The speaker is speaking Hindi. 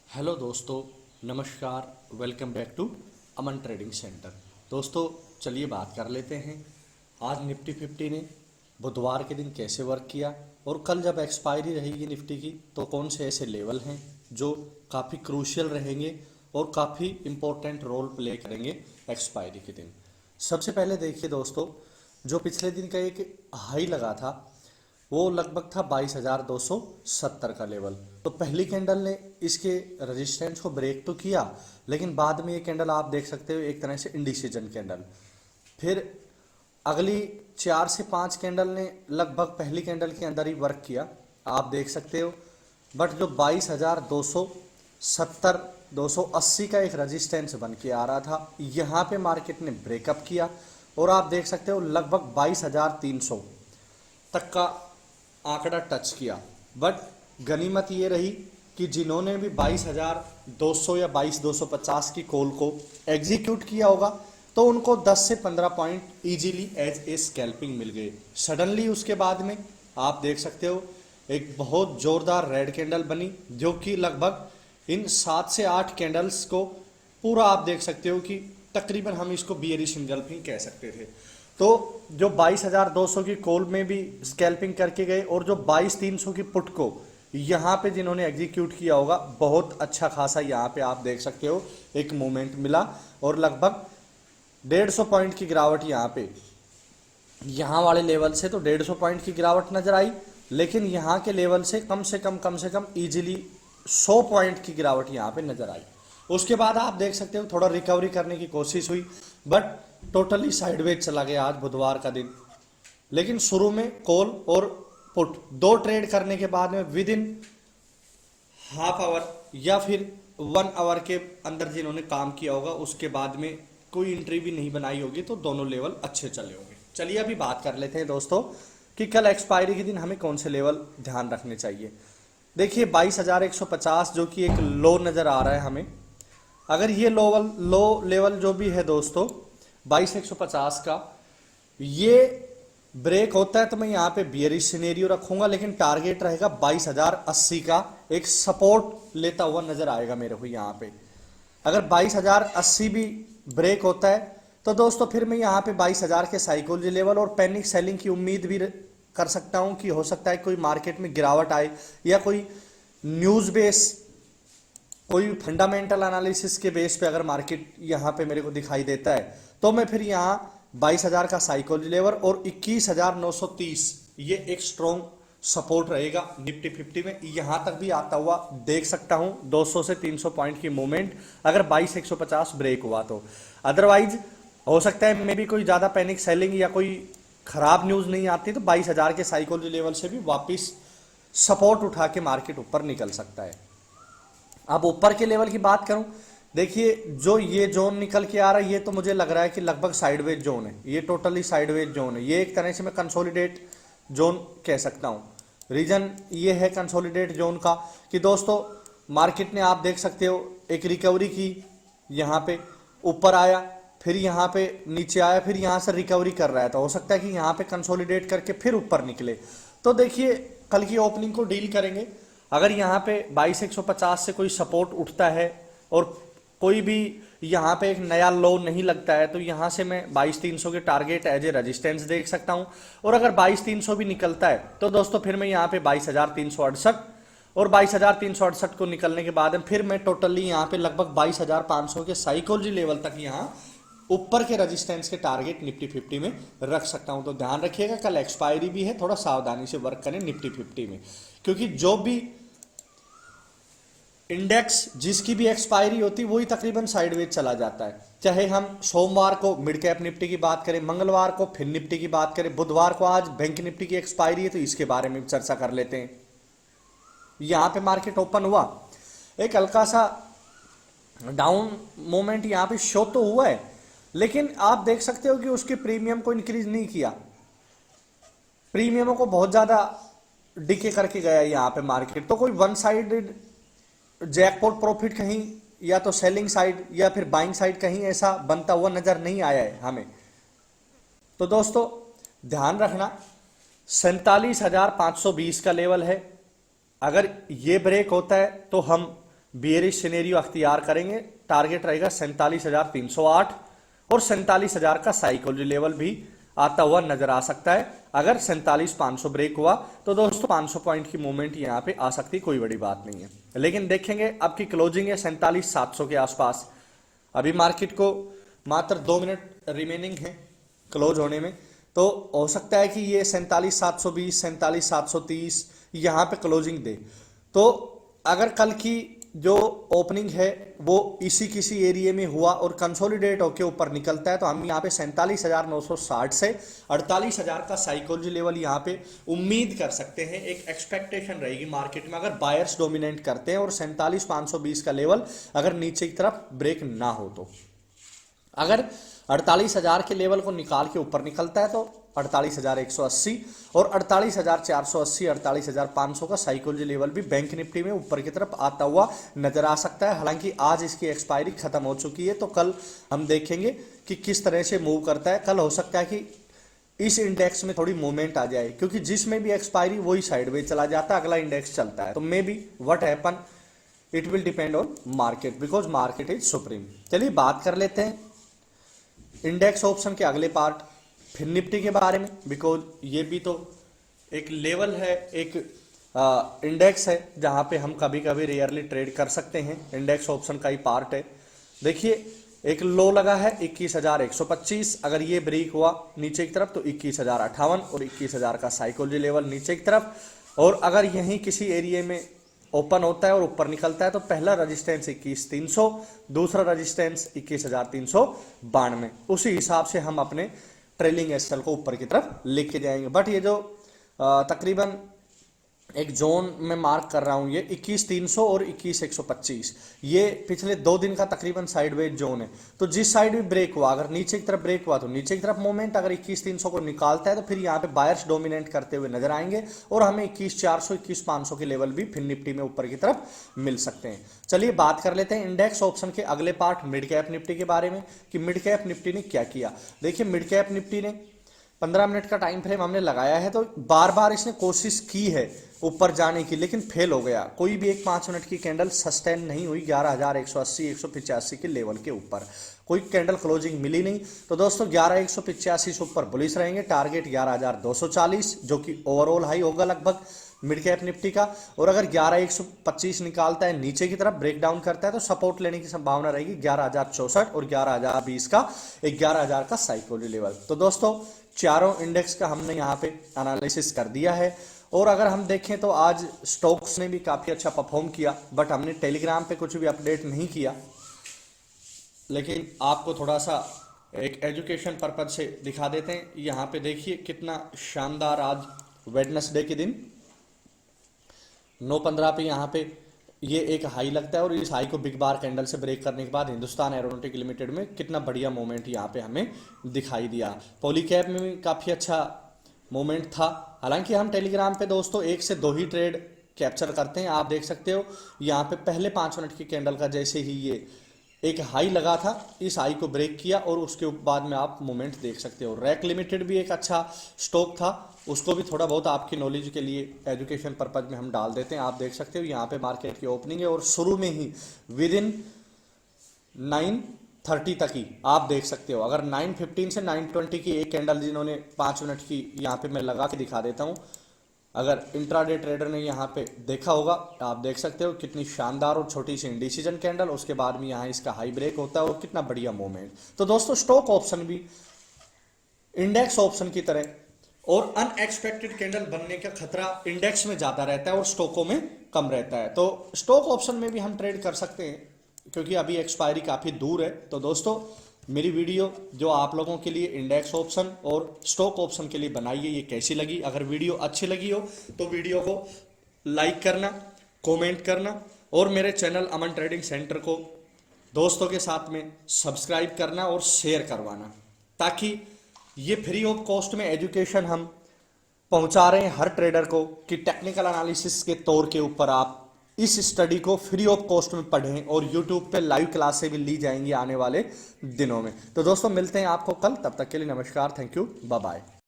हेलो दोस्तों, नमस्कार। Welcome back to Aman trading centre. दोस्तों, चलिए बात कर लेते हैं आज निफ्टी 50 ने बुधवार के दिन कैसे वर्क किया और कल जब एक्सपायरी रहेगी निफ्टी की तो कौन से ऐसे लेवल हैं जो काफ़ी क्रूशियल रहेंगे और काफ़ी इम्पोर्टेंट रोल प्ले करेंगे एक्सपायरी के दिन। सबसे पहले देखिए दोस्तों, जो पिछले दिन का एक हाई लगा था वो लगभग था 22,270 का लेवल। तो पहली कैंडल ने इसके रेजिस्टेंस को ब्रेक तो किया, लेकिन बाद में ये कैंडल आप देख सकते हो एक तरह से इंडिसीजन कैंडल। फिर अगली 4 से 5 कैंडल ने लगभग पहली कैंडल के अंदर ही वर्क किया, आप देख सकते हो। बट जो 22,270 280 का एक रेजिस्टेंस बन के आ रहा था, यहाँ पे मार्केट ने ब्रेकअप किया और आप देख सकते हो लगभग 22,300 तक का आंकड़ा टच किया। बट गनीमत ये रही कि जिन्होंने भी 22,200 या 22,250 की कॉल को एग्जीक्यूट किया होगा तो उनको 10 से 15 point easily as a scalping मिल गए। सडनली उसके बाद में आप देख सकते हो एक बहुत जोरदार रेड कैंडल बनी, जो कि लगभग इन 7 से 8 कैंडल्स को पूरा आप देख सकते हो कि तकरीबन हम इसको बियरिश इंगल्फिंग कह सकते थे। तो जो 22,200 की कॉल में भी स्कैल्पिंग करके गए और जो 22,300 की पुट को यहाँ पे जिन्होंने एग्जीक्यूट किया होगा, बहुत अच्छा खासा यहाँ पे आप देख सकते हो एक मोमेंट मिला और लगभग 150 पॉइंट की गिरावट यहाँ पे, यहाँ वाले लेवल से तो 150 पॉइंट की गिरावट नजर आई, लेकिन यहाँ के लेवल से कम से कम इजीली 100 पॉइंट की गिरावट यहाँ पे नजर आई। उसके बाद आप देख सकते हो थोड़ा रिकवरी करने की कोशिश हुई, बट टोटली साइडवेज चला गया आज बुधवार का दिन। लेकिन शुरू में कॉल और पुट दो ट्रेड करने के बाद में विद इन हाफ आवर या फिर 1 आवर के अंदर जिन्होंने काम किया होगा उसके बाद में कोई एंट्री भी नहीं बनाई होगी, तो दोनों लेवल अच्छे चले होंगे। चलिए अभी बात कर लेते हैं दोस्तों कि कल एक्सपायरी के दिन हमें कौन से लेवल ध्यान रखने चाहिए। देखिए 22,150 जो कि एक लो नजर आ रहा है हमें। अगर ये लो लेवल जो भी है दोस्तों 22,150 का ये ब्रेक होता है तो मैं यहाँ पे बियरिश सिनेरियो रखूंगा, लेकिन टारगेट रहेगा 22,080 का एक सपोर्ट लेता हुआ नजर आएगा मेरे को यहाँ पे। अगर 22,080 भी ब्रेक होता है तो दोस्तों फिर मैं यहाँ पे 22,000 के साइकोलॉजी लेवल और पैनिक सेलिंग की उम्मीद भी कर सकता हूँ कि हो सकता है कोई मार्केट में गिरावट आए या कोई न्यूज बेस कोई फंडामेंटल एनालिसिस के बेस पे अगर मार्केट यहाँ पे मेरे को दिखाई देता है तो मैं फिर यहाँ 22,000 का साइकोलॉजी लेवल और 21,930 ये एक स्ट्रॉन्ग सपोर्ट रहेगा निफ्टी 50 में। यहाँ तक भी आता हुआ देख सकता हूँ 200 से 300 पॉइंट की मूवमेंट अगर 22,150 ब्रेक हुआ तो। अदरवाइज हो सकता है मे भी कोई ज़्यादा पैनिक सेलिंग या कोई खराब न्यूज़ नहीं आती तो 22,000 के साइकोलॉजी लेवल से भी वापस सपोर्ट उठा के मार्केट ऊपर निकल सकता है। अब ऊपर के लेवल की बात करूं, देखिए जो ये जोन निकल के आ रहा है ये तो मुझे लग रहा है कि लगभग साइडवेज जोन है, ये टोटली साइडवेज जोन है। ये एक तरह से मैं कंसोलिडेट जोन कह सकता हूं। रीजन ये है कंसोलिडेट जोन का कि दोस्तों मार्केट ने आप देख सकते हो एक रिकवरी की, यहाँ पे ऊपर आया फिर यहाँ पे नीचे आया फिर यहाँ से रिकवरी कर रहा है, तो हो सकता है कि यहाँ पे कंसोलिडेट करके फिर ऊपर निकले। तो देखिए कल की ओपनिंग को डील करेंगे। अगर यहाँ पे 22,150 से कोई सपोर्ट उठता है और कोई भी यहाँ पे एक नया लो नहीं लगता है तो यहाँ से मैं 22,300 के टारगेट एज ए रेजिस्टेंस देख सकता हूँ। और अगर 22,300 भी निकलता है तो दोस्तों फिर मैं यहाँ पे 22,368 और 22,368 को निकलने के बाद फिर मैं टोटली यहाँ पे लगभग 22,500 के साइकोलॉजी लेवल तक यहाँ ऊपर के रेजिस्टेंस के टारगेट निफ्टी 50 में रख सकता हूं। तो ध्यान रखिएगा कल एक्सपायरी भी है, थोड़ा सावधानी से वर्क करें निफ्टी 50 में, क्योंकि जो भी इंडेक्स जिसकी भी एक्सपायरी होती है वही तकरीबन साइडवेज चला जाता है। चाहे हम सोमवार को मिड कैप निफ्टी की बात करें, मंगलवार को फिर निफ्टी की बात करें, बुधवार को आज बैंक निफ्टी की एक्सपायरी है तो इसके बारे में चर्चा कर लेते हैं। यहां पे मार्केट ओपन हुआ, एक हल्का सा डाउन मोमेंट यहां पे शो तो हुआ है, लेकिन आप देख सकते हो कि उसके प्रीमियम को इंक्रीज नहीं किया, प्रीमियमों को बहुत ज्यादा डिके करके गया यहाँ पे मार्केट। तो कोई वन साइडेड जैकपॉट प्रॉफिट कहीं या तो सेलिंग साइड या फिर बाइंग साइड कहीं ऐसा बनता हुआ नजर नहीं आया है हमें। तो दोस्तों ध्यान रखना 47,520 का लेवल है, अगर ये ब्रेक होता है तो हम बियरिश सिनेरियो अख्तियार करेंगे, टारगेट रहेगा 47,308 और 47,000 का साइकोलॉजी लेवल भी आता हुआ नजर आ सकता है। अगर 47,500 ब्रेक हुआ तो दोस्तों 500 पॉइंट की मूवमेंट यहां पे आ सकती, कोई बड़ी बात नहीं है। लेकिन देखेंगे अब की क्लोजिंग है 47,700 के आसपास। अभी मार्केट को मात्र 2 मिनट रिमेनिंग है क्लोज होने में, तो हो सकता है कि ये 47,720 47,730 यहां पे क्लोजिंग दे। तो अगर कल की जो ओपनिंग है वो इसी किसी एरिया में हुआ और कंसोलिडेट होकर ऊपर निकलता है, तो हम यहाँ पे 47,960 से 48,000 का साइकोलॉजी लेवल यहाँ पे उम्मीद कर सकते हैं। एक एक्सपेक्टेशन रहेगी मार्केट में, अगर बायर्स डोमिनेट करते हैं और 47,520 का लेवल अगर नीचे की तरफ ब्रेक ना हो तो। अगर 48,000 के लेवल को निकाल के ऊपर निकलता है तो 48,180 और 48,480 48,500 का साइकोलॉजी लेवल भी बैंक निफ्टी में ऊपर की तरफ आता हुआ नजर आ सकता है। हालांकि आज इसकी एक्सपायरी खत्म हो चुकी है, तो कल हम देखेंगे कि किस तरह से मूव करता है। कल हो सकता है कि इस इंडेक्स में थोड़ी मूवमेंट आ जाए, क्योंकि जिसमें भी एक्सपायरी वही साइडवेज चला जाता है, अगला इंडेक्स चलता है। तो may be what happen, it will depend on market, because market is supreme. चलिए बात कर लेते हैं इंडेक्स ऑप्शन के अगले पार्ट, फिर निफ्टी के बारे में, बिकॉज ये भी तो एक लेवल है, एक इंडेक्स है जहां पे हम कभी कभी रेयरली ट्रेड कर सकते हैं। इंडेक्स ऑप्शन का ही पार्ट है। देखिए एक लो लगा है 21,125, अगर ये ब्रेक हुआ नीचे की तरफ तो 21,058 और 21,000 का साइकोलॉजी लेवल नीचे की तरफ। और अगर यहीं किसी एरिया में ओपन होता है और ऊपर निकलता है तो पहला रजिस्टेंस 21,300, दूसरा रजिस्टेंस 21,392। उसी हिसाब से हम अपने ट्रेलिंग एसएल को ऊपर की तरफ लेके जाएंगे। बट ये जो तकरीबन एक जोन में मार्क कर रहा हूं, ये 21,300 और 21,125, ये पिछले 2 दिन का तकरीबन साइडवेज जोन है। तो जिस साइड भी ब्रेक हुआ, अगर नीचे की तरफ ब्रेक हुआ तो नीचे की तरफ मूवमेंट, अगर 21,300 को निकालता है तो फिर यहाँ पे बायर्स डोमिनेट करते हुए नजर आएंगे और हमें 21,400 21,500 के लेवल भी फिर निफ्टी में ऊपर की तरफ मिल सकते हैं। चलिए बात कर लेते हैं इंडेक्स ऑप्शन के अगले पार्ट मिड कैप निफ्टी के बारे में, कि मिड कैप निफ्टी ने क्या किया। देखिए मिड कैप निफ्टी ने 15 मिनट का टाइम फ्रेम हमने लगाया है, तो बार बार इसने कोशिश की है ऊपर जाने की, लेकिन फेल हो गया। कोई भी एक 5 मिनट की कैंडल सस्टेन नहीं हुई 11,180 185 के लेवल के ऊपर, कोई कैंडल क्लोजिंग मिली नहीं। तो दोस्तों 11,185 से ऊपर बुलिश रहेंगे, टारगेट 11,240 जो कि ओवरऑल हाई होगा लगभग मिड कैप निफ्टी का। और अगर 11,125 निकालता है नीचे की तरफ ब्रेक डाउन करता है तो सपोर्ट लेने की संभावना रहेगी 11,064 और 11,020 का 11,000 का साइकोलॉजी लेवल। तो दोस्तों चारों इंडेक्स का हमने यहाँ पे एनालिसिस कर दिया है। और अगर हम देखें तो आज स्टॉक्स ने भी काफी अच्छा परफॉर्म किया, बट हमने टेलीग्राम पे कुछ भी अपडेट नहीं किया, लेकिन आपको थोड़ा सा एक एजुकेशन पर्पज से दिखा देते हैं। यहाँ पे देखिए कितना शानदार आज वेडनेसडे के दिन 9:15 पे यहाँ पे ये एक हाई लगता है और इस हाई को बिग बार कैंडल से ब्रेक करने के बाद हिंदुस्तान एरोनॉटिक लिमिटेड में कितना बढ़िया मोमेंट यहाँ पे हमें दिखाई दिया। पॉलीकैब में भी काफ़ी अच्छा मोमेंट था। हालांकि हम टेलीग्राम पे दोस्तों 1 से 2 ही ट्रेड कैप्चर करते हैं। आप देख सकते हो यहाँ पे पहले 5 मिनट की कैंडल का जैसे ही ये एक हाई लगा था, इस हाई को ब्रेक किया और उसके बाद में आप मोमेंट देख सकते हो। रैक लिमिटेड भी एक अच्छा स्टॉक था, उसको भी थोड़ा बहुत आपकी नॉलेज के लिए एजुकेशन पर्पज में हम डाल देते हैं। आप देख सकते हो यहाँ पे मार्केट की ओपनिंग है और शुरू में ही विद इन 9:30 तक ही आप देख सकते हो। अगर 9:15 से 9:20 की एक कैंडल जिन्होंने 5 मिनट की यहाँ पे मैं लगा के दिखा देता हूँ, अगर इंट्राडे ट्रेडर ने यहाँ पे देखा होगा, आप देख सकते हो कितनी शानदार और छोटी सी इंडिसीजन कैंडल, उसके बाद में यहाँ इसका हाई ब्रेक होता है और कितना बढ़िया मूवमेंट। तो दोस्तों स्टॉक ऑप्शन भी इंडेक्स ऑप्शन की तरह और अनएक्सपेक्टेड कैंडल बनने का खतरा इंडेक्स में ज्यादा रहता है और स्टॉकों में कम रहता है। तो स्टॉक ऑप्शन में भी हम ट्रेड कर सकते हैं क्योंकि अभी एक्सपायरी काफी दूर है। तो दोस्तों मेरी वीडियो जो आप लोगों के लिए इंडेक्स ऑप्शन और स्टॉक ऑप्शन के लिए बनाई है, ये कैसी लगी? अगर वीडियो अच्छी लगी हो तो वीडियो को लाइक करना, कमेंट करना और मेरे चैनल अमन ट्रेडिंग सेंटर को दोस्तों के साथ में सब्सक्राइब करना और शेयर करवाना, ताकि ये फ्री ऑफ कॉस्ट में एजुकेशन हम पहुंचा रहे हैं हर ट्रेडर को कि टेक्निकल एनालिसिस के तौर के ऊपर आप इस स्टडी को फ्री ऑफ कॉस्ट में पढ़ें और यूट्यूब पे लाइव क्लासें भी ली जाएंगी आने वाले दिनों में। तो दोस्तों मिलते हैं आपको कल, तब तक के लिए नमस्कार, थैंक यू, बाय बाय।